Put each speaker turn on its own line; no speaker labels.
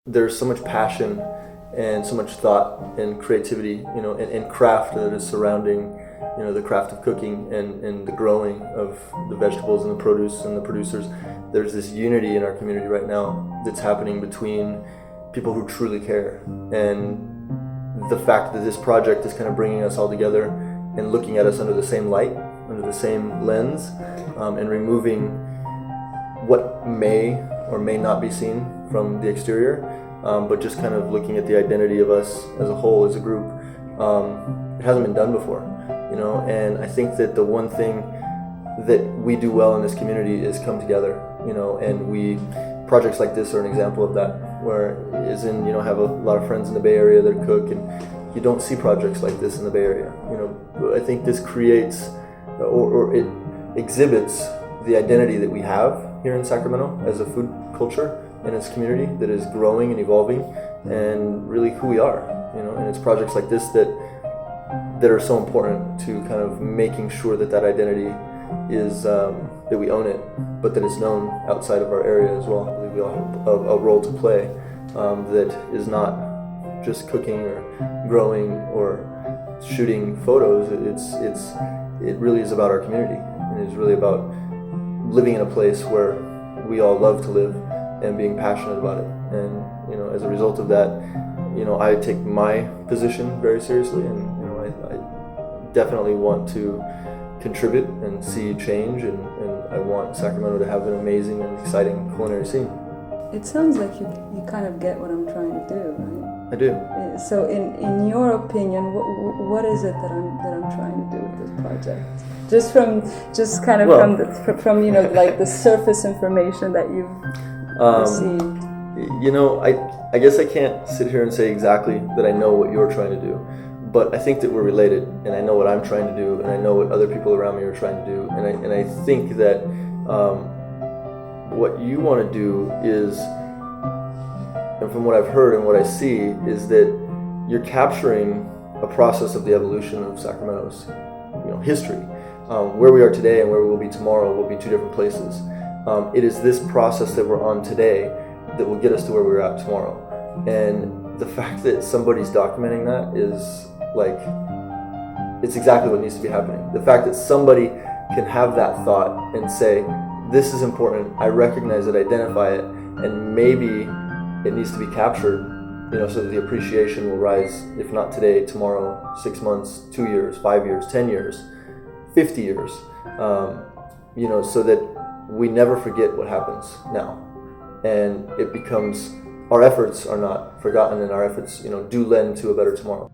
there's so much passion and so much thought and creativity, and craft that is surrounding, the craft of cooking and the growing of the vegetables and the produce and the producers. There's this unity in our community right now that's happening between people who truly care, and the fact that this project is kind of bringing us all together and looking at us under the same light, under the same lens, and removing what may or may not be seen from the exterior, but just kind of looking at the identity of us as a whole, as a group. It hasn't been done before, and I think that the one thing that we do well in this community is come together, and projects like this are an example of that, where have a lot of friends in the Bay Area that cook, and you don't see projects like this in the Bay Area. I think this creates or it exhibits the identity that we have here in Sacramento as a food culture and its community that is growing and evolving, and really who we are, and it's projects like this that are so important to kind of making sure that identity is, that we own it, but that it's known outside of our area as well. I believe we all have a role to play, that is not just cooking or growing or shooting photos. It really is about our community, and it's really about living in a place where we all love to live and being passionate about it. And as a result of that, I take my position very seriously, and I definitely want to contribute and see change, and I want Sacramento to have an amazing and exciting culinary scene.
It sounds like you kind of get what I'm trying to do, right?
I do.
So in your opinion, what is it that I'm trying to do with this project? From like the surface information that you've received.
I guess I can't sit here and say exactly that I know what you're trying to do, but I think that we're related, and I know what I'm trying to do, and I know what other people around me are trying to do, and I think that what you want to do is, and from what I've heard and what I see, is that you're capturing a process of the evolution of Sacramento's, history. Where we are today and where we will be tomorrow will be two different places. It is this process that we're on today that will get us to where we're at tomorrow. And the fact that somebody's documenting that is it's exactly what needs to be happening. The fact that somebody can have that thought and say, this is important, I recognize it, identify it, and maybe it needs to be captured, so that the appreciation will rise, if not today, tomorrow, 6 months, 2 years, 5 years, 10 years, 50 years, so that we never forget what happens now. And it becomes, our efforts are not forgotten, and our efforts, do lend to a better tomorrow.